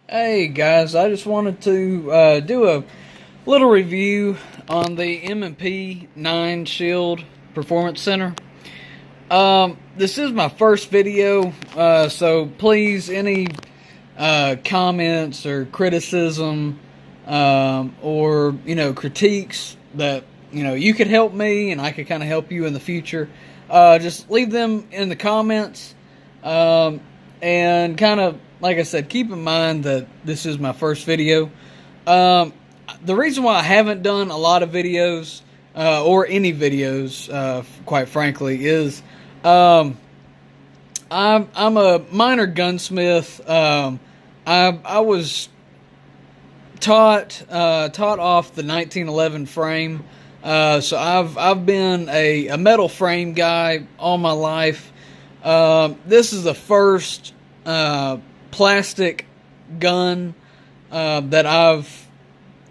Hey guys, I just wanted to do a little review on the M&P 9 Shield Performance Center. This is my first video, so please, any comments or criticism or critiques that you could help me and I could kind of help you in the future. Just leave them in the comments, and kind of, like I said, keep in mind that this is my first video. The reason why I haven't done a lot of videos, or any videos, quite frankly, is I'm a minor gunsmith. I was taught off the 1911 frame. So I've been a metal frame guy all my life. This is the first plastic gun that I've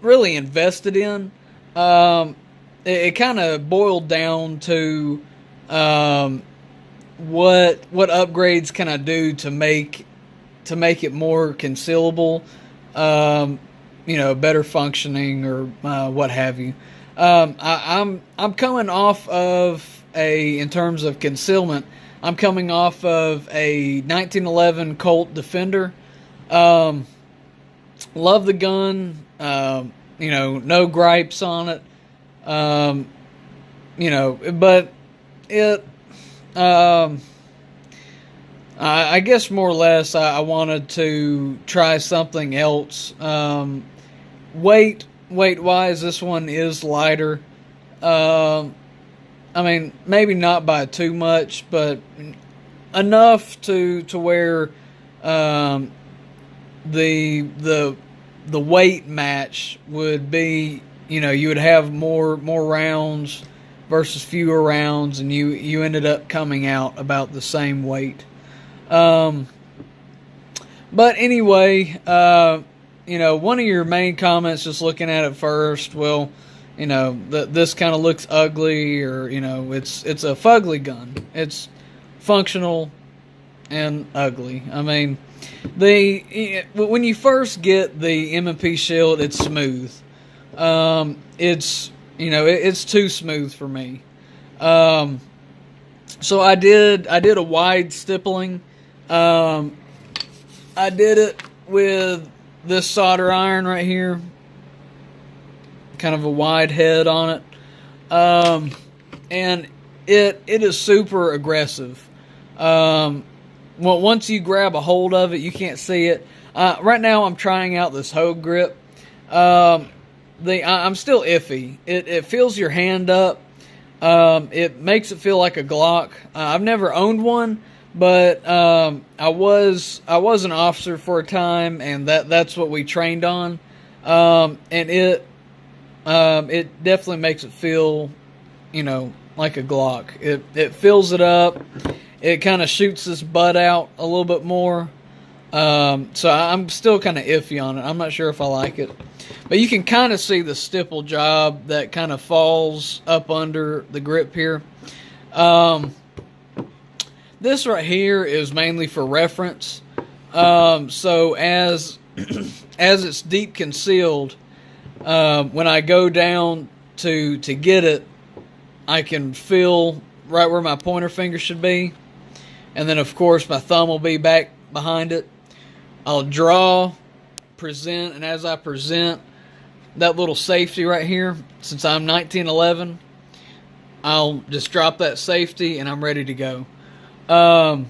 really invested in. It kind of boiled down to what upgrades can I do to make it more concealable, better functioning, or what have you. I'm coming off of in terms of concealment, I'm coming off of a 1911 Colt Defender. Love the gun. No gripes on it. But it, I guess more or less I wanted to try something else. Weight wise, this one is lighter. Maybe not by too much, but enough to where the weight match would be, you would have more rounds versus fewer rounds, and you ended up coming out about the same weight. But anyway, one of your main comments, just looking at it first, well, this kind of looks ugly, or it's a fugly gun. It's functional and ugly. When you first get the M&P Shield, it's smooth. It's too smooth for me. So I did a wide stippling. I did it with this solder iron right here, kind of a wide head on it, and it is super aggressive. Once you grab a hold of it, you can't see it. Right now, I'm trying out this Hogue grip. I'm still iffy. It fills your hand up. It makes it feel like a Glock. I've never owned one, but I was an officer for a time, and that's what we trained on. And it definitely makes it feel, like a Glock. It fills it up. It kind of shoots this butt out a little bit more. So I'm still kind of iffy on it. I'm not sure if I like it. But you can kind of see the stipple job that kind of falls up under the grip here. This right here is mainly for reference. So as it's deep concealed, when I go down to get it, I can feel right where my pointer finger should be. And then, of course, my thumb will be back behind it. I'll draw, present, and as I present, that little safety right here, since I'm 1911, I'll just drop that safety and I'm ready to go. And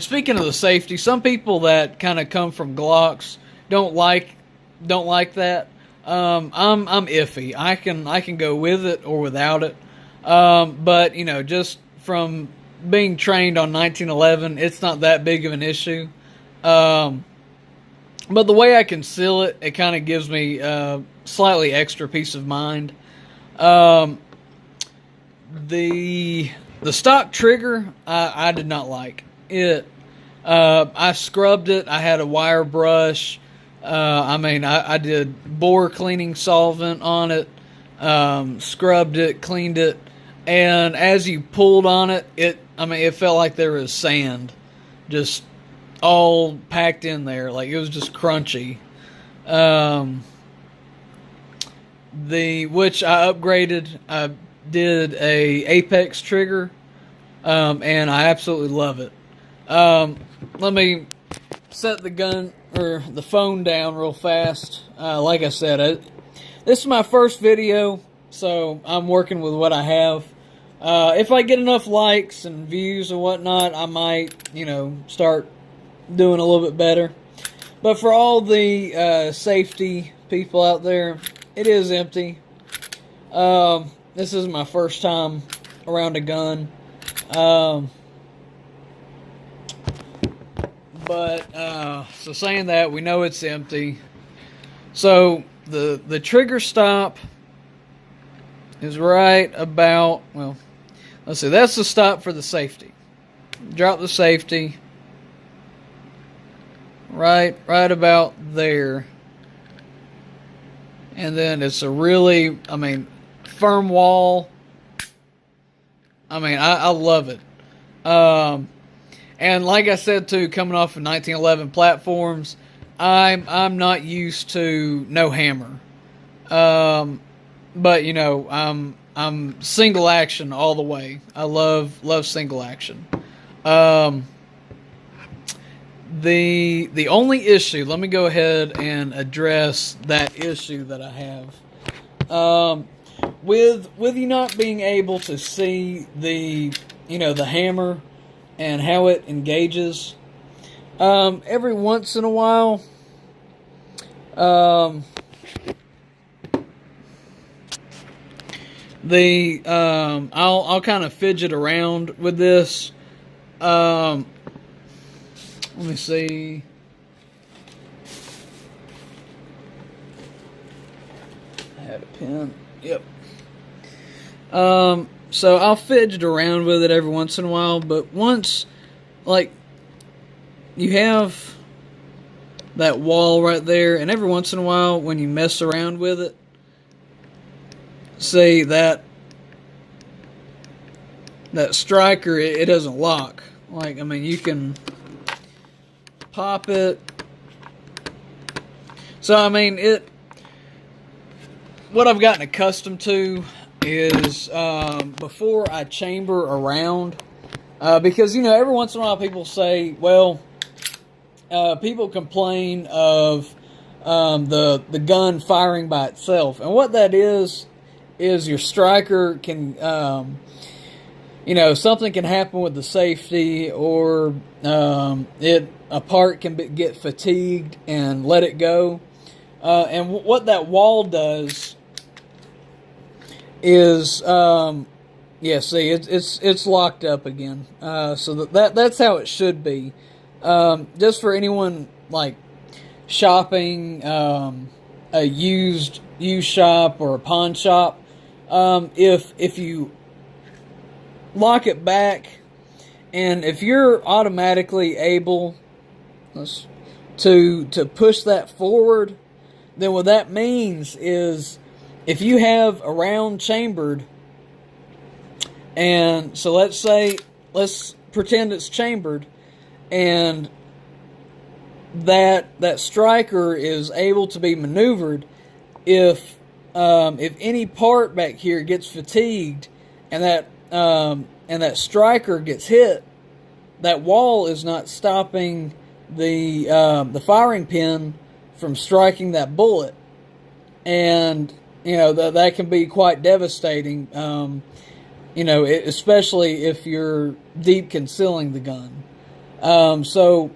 speaking of the safety, some people that kind of come from Glocks don't like that. I'm iffy. I can go with it or without it. But just from being trained on 1911, it's not that big of an issue. But the way I conceal it, it kind of gives me slightly extra peace of mind. The stock trigger, I did not like it. I scrubbed it. I had a wire brush. I did bore cleaning solvent on it. Scrubbed it, cleaned it, and as you pulled on it, it felt like there was sand just all packed in there. Like, it was just crunchy. Which I upgraded. I did a Apex trigger, and I absolutely love it. Let me set the gun or the phone down real fast. Like I said, this is my first video, so I'm working with what I have. If I get enough likes and views and whatnot, I might, start doing a little bit better. But for all the safety people out there, it is empty. This is my first time around a gun. So saying that, we know it's empty. So the trigger stop is right about, well, let's see, that's the stop for the safety. Drop the safety right about there. And then it's a really, firm wall. I love it. And like I said too, coming off of 1911 platforms, I'm not used to no hammer. But I'm single action all the way. I love single action. The only issue, let me go ahead and address that issue that I have. With you not being able to see the hammer and how it engages, every once in a while, I'll kind of fidget around with this. Let me see. I had a pen. Yep. So I'll fidget around with it every once in a while, but once, like, you have that wall right there, and every once in a while when you mess around with it, say that striker, it doesn't lock. Like, you can pop it. So, what I've gotten accustomed to is, before I chamber around, because, every once in a while people say, well, people complain of, the gun firing by itself. And what that is your striker can, something can happen with the safety, or a part can get fatigued and let it go. And what that wall does is, see, it's locked up again. So that's how it should be. Just for anyone like shopping, a used shop or a pawn shop, if you lock it back, and if you're automatically able to push that forward, then what that means is, if you have a round chambered, and so let's pretend it's chambered, and that striker is able to be maneuvered, if any part back here gets fatigued, and that striker gets hit, that wall is not stopping the firing pin from striking that bullet, and that can be quite devastating. Especially if you're deep concealing the gun. So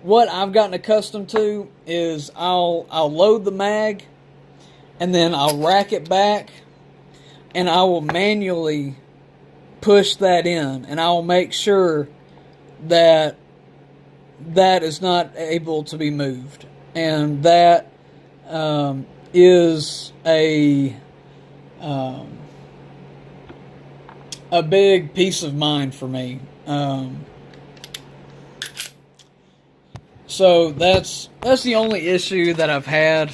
what I've gotten accustomed to is I'll load the mag, and then I'll rack it back, and I will manually push that in, and I will make sure that is not able to be moved, and that is a big peace of mind for me. So that's the only issue that I've had.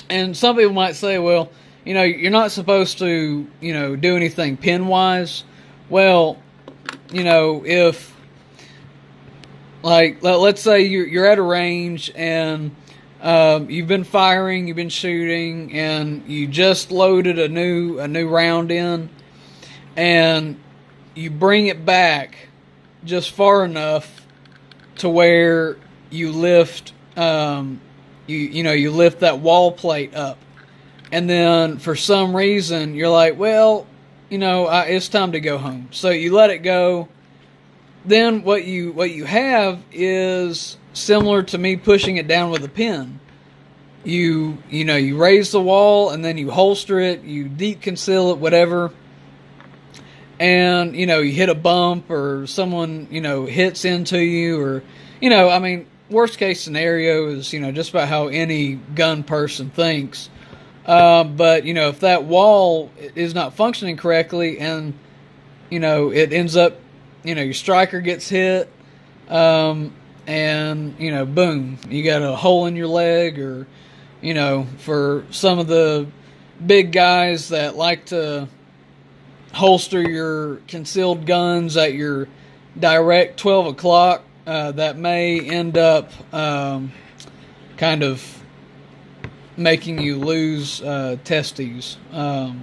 And some people might say, well, you're not supposed to, do anything pin-wise. Well, if Like, let's say you're at a range and you've been firing, you've been shooting, and you just loaded a new round in, and you bring it back just far enough to where you lift you lift that wall plate up, and then for some reason you're like, well, it's time to go home. So you let it go. Then what you have is similar to me pushing it down with a pin. You raise the wall and then you holster it, you deep conceal it, whatever. And you hit a bump or someone hits into you, or I mean, worst case scenario is just about how any gun person thinks. But if that wall is not functioning correctly and it ends up your striker gets hit, and boom, you got a hole in your leg, or for some of the big guys that like to holster your concealed guns at your direct 12 o'clock, that may end up kind of making you lose testes.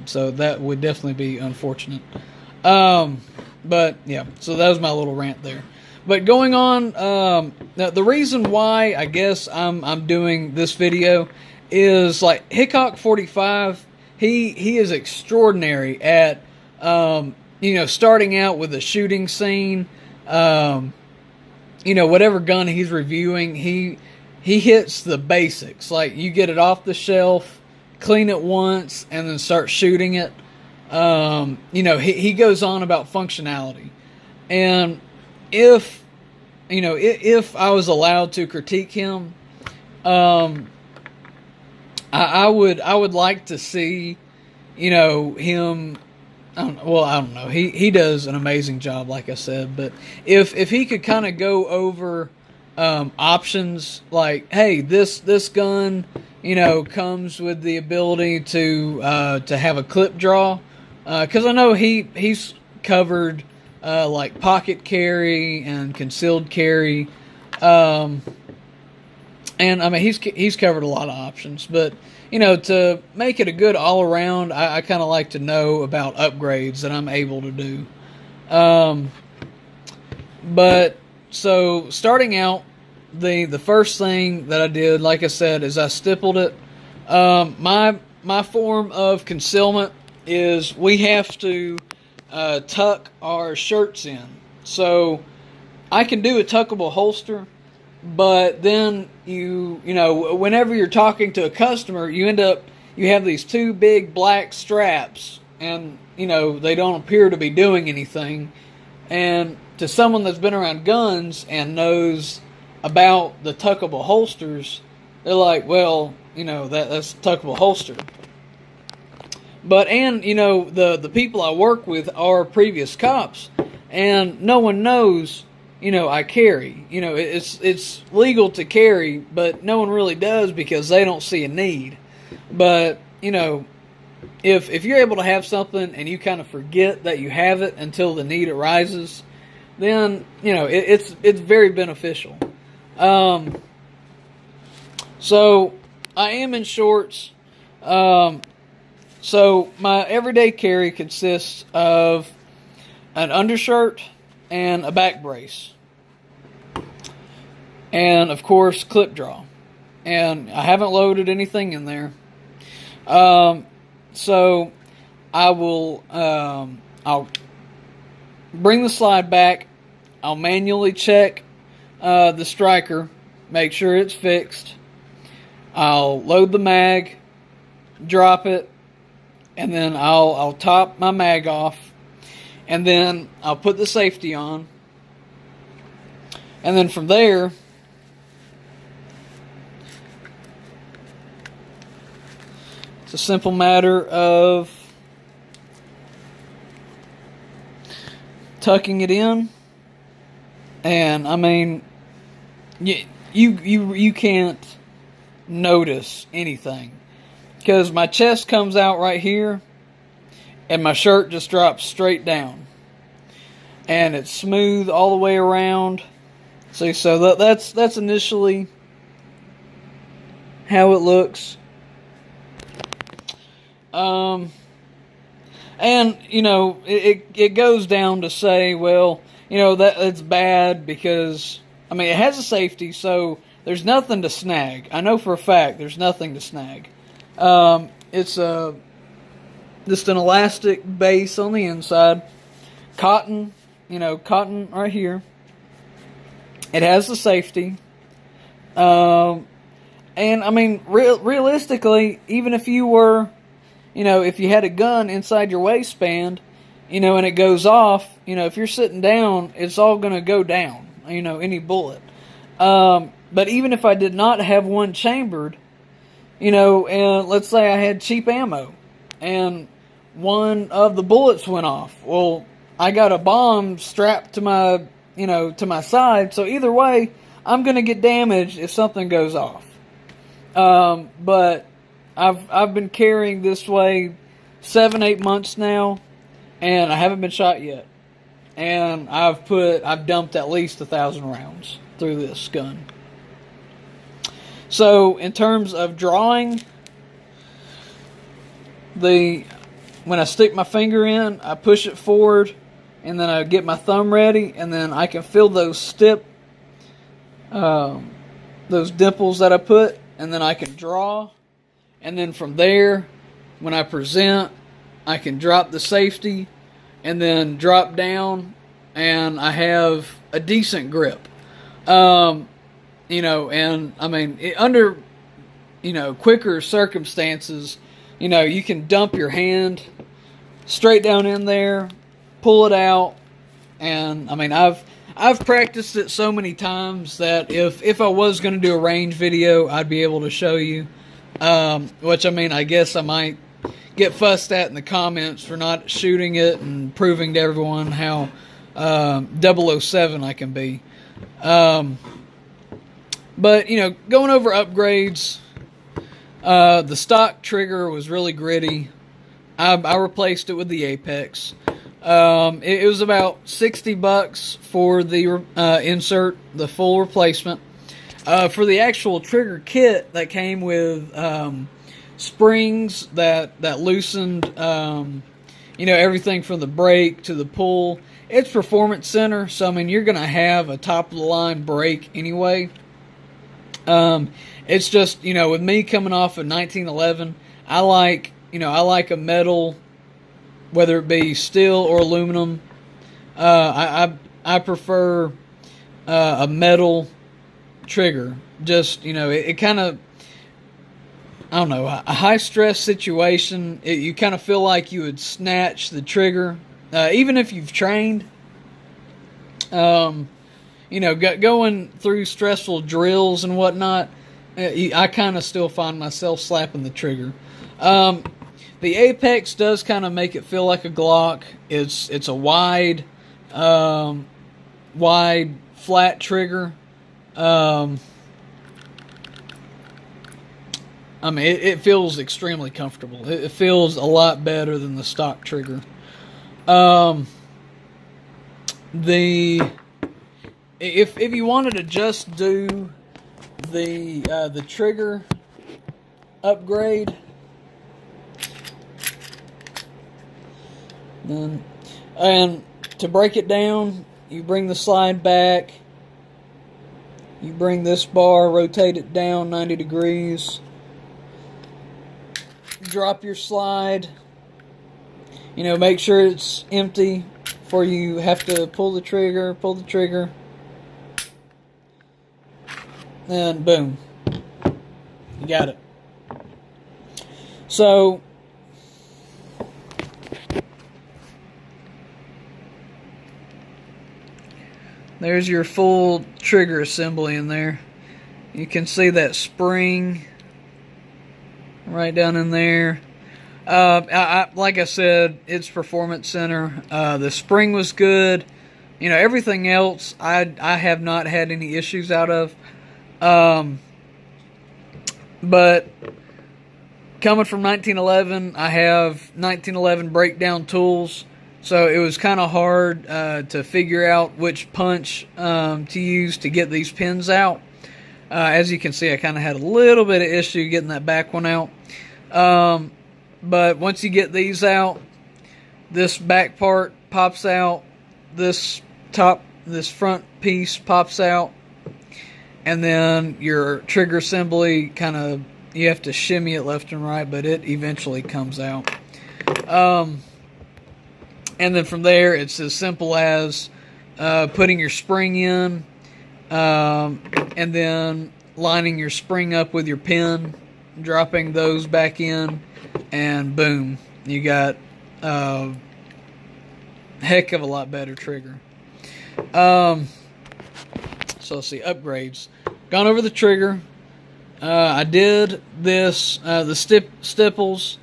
So that would definitely be unfortunate. But yeah, so that was my little rant there. But going on, the reason why I guess I'm doing this video is like Hickok 45. He is extraordinary at starting out with a shooting scene. Whatever gun he's reviewing, he hits the basics. Like, you get it off the shelf, clean it once, and then start shooting it. He goes on about functionality. And if I was allowed to critique him, I would like to see, him. I don't know. He does an amazing job, like I said. But if he could kind of go over options, like, hey, this gun, comes with the ability to have a clip draw, because I know he's covered like pocket carry and concealed carry, and I mean he's covered a lot of options, but. To make it a good all-around, I kind of like to know about upgrades that I'm able to do. But, so, starting out, the first thing that I did, like I said, is I stippled it. My form of concealment is we have to tuck our shirts in. So, I can do a tuckable holster, but then whenever you're talking to a customer, you have these two big black straps, and they don't appear to be doing anything. And to someone that's been around guns and knows about the tuckable holsters, they're like, well, that's a tuckable holster. But the people I work with are previous cops, and no one knows. I carry. It's legal to carry, but no one really does because they don't see a need. But, if you're able to have something and you kind of forget that you have it until the need arises, then, it's very beneficial. So, I am in shorts. So, my everyday carry consists of an undershirt and a back brace, and of course clip draw, and I haven't loaded anything in there. So I will I'll bring the slide back, I'll manually check the striker, make sure it's fixed, I'll load the mag, drop it, and then I'll top my mag off. And then I'll put the safety on. And then from there, it's a simple matter of tucking it in. And I mean, you can't notice anything, because my chest comes out right here. And my shirt just drops straight down. And it's smooth all the way around. See, so that's initially how it looks. Um, and it goes down to say, well, that it's bad because it has a safety, so there's nothing to snag. I know for a fact there's nothing to snag. It's just an elastic base on the inside, cotton, cotton right here. It has the safety. And realistically, even if you were, if you had a gun inside your waistband, and it goes off, if you're sitting down, it's all going to go down, any bullet. But even if I did not have one chambered, and let's say I had cheap ammo, and one of the bullets went off, well, I got a bomb strapped to my, to my side, so either way, I'm going to get damaged if something goes off. But I've been carrying this way 7-8 months now, and I haven't been shot yet. And I've dumped at least 1,000 rounds through this gun. So in terms of drawing, when I stick my finger in, I push it forward, and then I get my thumb ready, and then I can feel those those dimples that I put, and then I can draw, and then from there, when I present, I can drop the safety, and then drop down, and I have a decent grip. And under, quicker circumstances, you can dump your hand straight down in there, pull it out, and I've practiced it so many times that if I was going to do a range video, I'd be able to show you. Which I guess I might get fussed at in the comments for not shooting it and proving to everyone how 007 I can be. But going over upgrades, the stock trigger was really gritty. I replaced it with the Apex. It was about $60 for the insert, the full replacement. For the actual trigger kit that came with springs that loosened, everything from the brake to the pull. It's Performance Center, so you're going to have a top of the line brake anyway. It's just, with me coming off of 1911, I like a metal, whether it be steel or aluminum. I prefer a metal trigger. Just, it kind of, I don't know, a high stress situation, you kind of feel like you would snatch the trigger, even if you've trained. Going through stressful drills and whatnot, I kind of still find myself slapping the trigger. The Apex does kind of make it feel like a Glock. It's a wide, flat trigger. It feels extremely comfortable. It feels a lot better than the stock trigger. If you wanted to just do the trigger upgrade, and to break it down, you bring the slide back, you bring this bar, rotate it down 90 degrees, drop your slide, make sure it's empty before you have to pull the trigger, and boom, you got it. So there's your full trigger assembly in there. You can see that spring right down in there. Like I said, it's Performance Center. The spring was good. Everything else I have not had any issues out of. But coming from 1911, I have 1911 breakdown tools. So it was kind of hard to figure out which punch to use to get these pins out. As you can see, I kind of had a little bit of issue getting that back one out. But once you get these out, this back part pops out, this front piece pops out, and then your trigger assembly you have to shimmy it left and right, but it eventually comes out. And then from there, it's as simple as putting your spring in, and then lining your spring up with your pin, dropping those back in, and boom, you got a heck of a lot better trigger. So let's see, upgrades. Gone over the trigger. I did this, the stipples.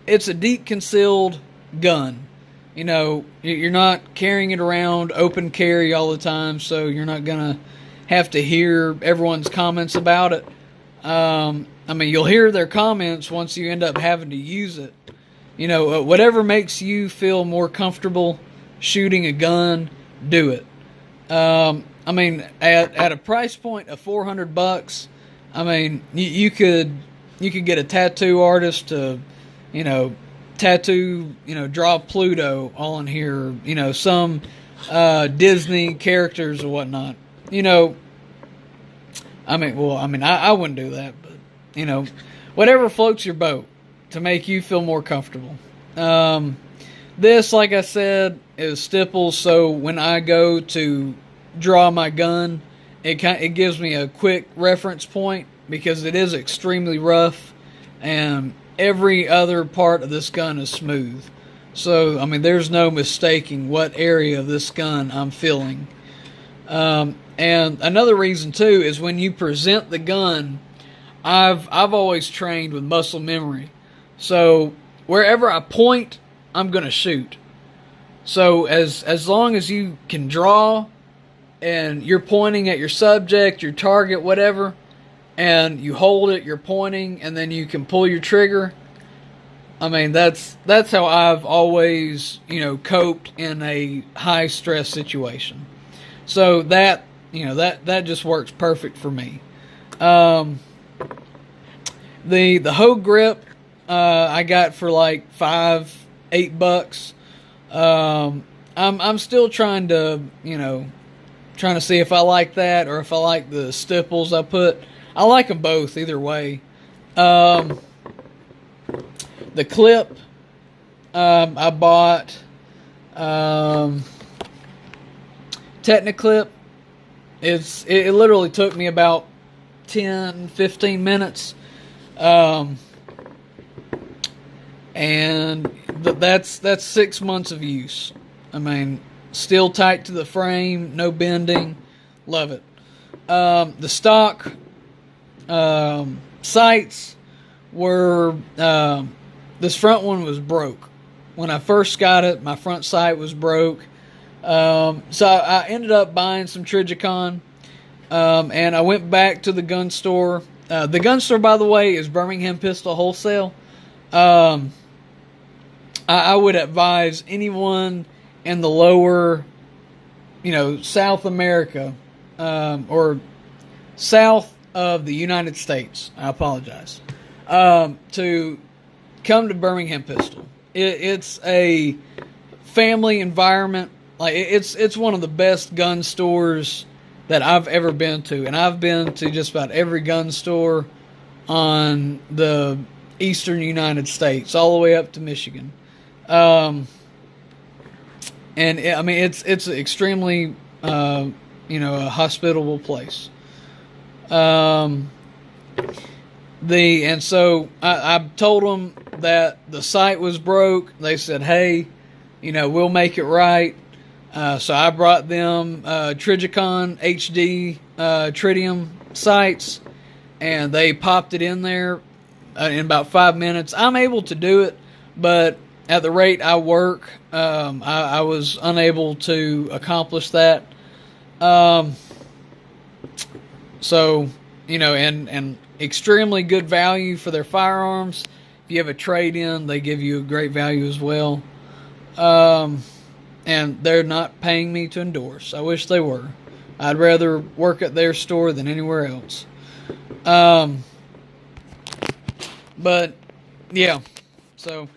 It's a deep concealed gun. You know, you're not carrying it around open carry all the time, so you're not gonna have to hear everyone's comments about it. I mean, you'll hear their comments once you end up having to use it. You know, whatever makes you feel more comfortable shooting a gun, do it. I mean, at a price point of $400, I mean, you could get a tattoo artist to, tattoo, draw Pluto all in here, some Disney characters or whatnot. I wouldn't do that, but, whatever floats your boat to make you feel more comfortable. This, like I said, is stipples, so when I go to draw my gun, it gives me a quick reference point because it is extremely rough, and every other part of this gun is smooth. So, I mean, there's no mistaking what area of this gun I'm feeling. And another reason too is when you present the gun, I've always trained with muscle memory. So wherever I point, I'm gonna shoot. So as long as you can draw and you're pointing at your subject, your target, whatever, and you hold it, you're pointing, and then you can pull your trigger. I mean, that's how I've always, coped in a high stress situation. So that just works perfect for me. The hoe grip I got for like $8. I'm still trying to see if I like that or if I like the stipples I put. I like them both either way. The clip I bought Techniclip. It literally took me about 10-15 minutes, and that's 6 months of use. I mean, still tight to the frame, no bending, love it. The stock sights were this front one was broke when I first got it. My front sight was broke. So I ended up buying some Trijicon, and I went back to the gun store. The gun store, by the way, is Birmingham Pistol Wholesale. I would advise anyone in the lower, South America, or south of the United States, I apologize, to come to Birmingham Pistol. It's a family environment. Like, it's one of the best gun stores that I've ever been to, and I've been to just about every gun store on the eastern United States, all the way up to Michigan. And it's extremely, a hospitable place. And so I told them that the sight was broke. They said, hey, we'll make it right. So I brought them Trijicon HD tritium sights, and they popped it in there in about 5 minutes. I'm able to do it, but at the rate I work, I was unable to accomplish that. So, and extremely good value for their firearms. If you have a trade-in, they give you a great value as well. And they're not paying me to endorse. I wish they were. I'd rather work at their store than anywhere else. But yeah, so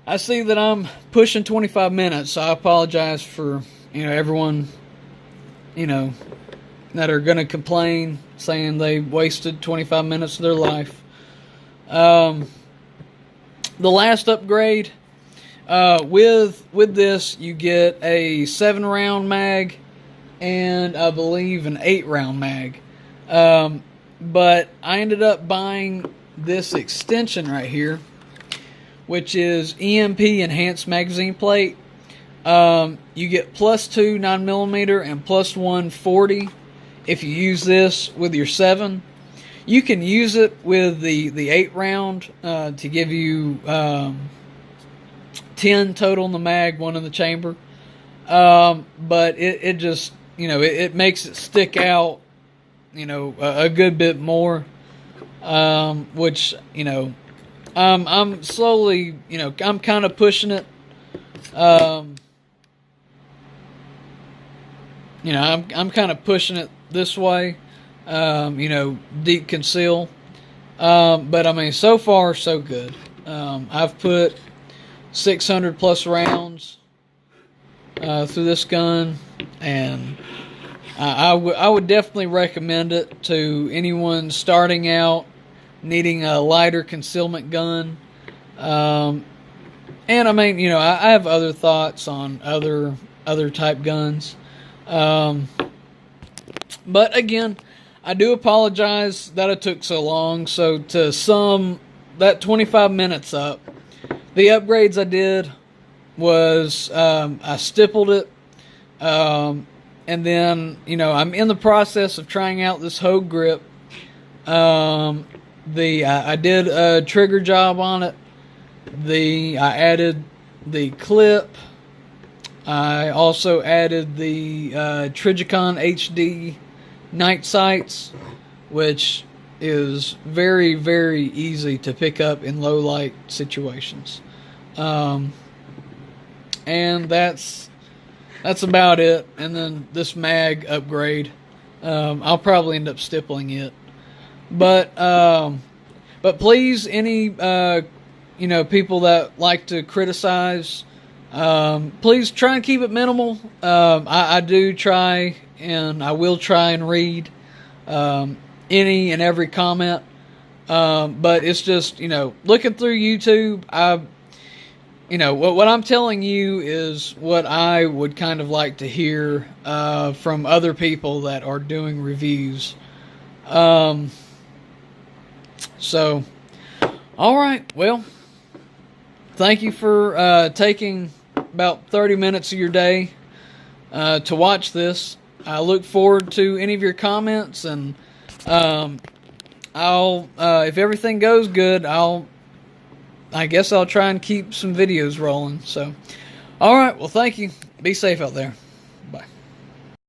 I see that I'm pushing 25 minutes, so I apologize for, everyone, that are going to complain, saying they wasted 25 minutes of their life. The last upgrade, with this, you get a 7-round mag and I believe an 8-round mag. But I ended up buying this extension right here, which is EMP Enhanced Magazine Plate. You get +2 9mm and +1 40 if you use this with your 7. You can use it with the 8-round to give you 10 total in the mag, 1 in the chamber. But it just, it makes it stick out, a good bit more. Which, I'm slowly, I'm kind of pushing it. I'm kind of pushing it this way. Deep conceal. But I mean, so far so good. I've put 600 plus rounds through this gun, and I would definitely recommend it to anyone starting out, needing a lighter concealment gun. And I mean, I have other thoughts on other type guns. But again, I do apologize that it took so long. So to sum that 25 minutes up, the upgrades I did was I stippled it. And then, I'm in the process of trying out this Hogue grip. I did a trigger job on it. I added the clip. I also added the Trijicon HD night sights, which is very, very easy to pick up in low light situations. And that's about it. And then this mag upgrade, I'll probably end up stippling it. But please, any people that like to criticize, please try and keep it minimal. I do try, and I will try and read any and every comment. But it's just, looking through YouTube, what I'm telling you is what I would kind of like to hear from other people that are doing reviews. So, all right, well, thank you for taking about 30 minutes of your day to watch this. I look forward to any of your comments, and I'll if everything goes good, I guess I'll try and keep some videos rolling. So, all right, well, thank you. Be safe out there.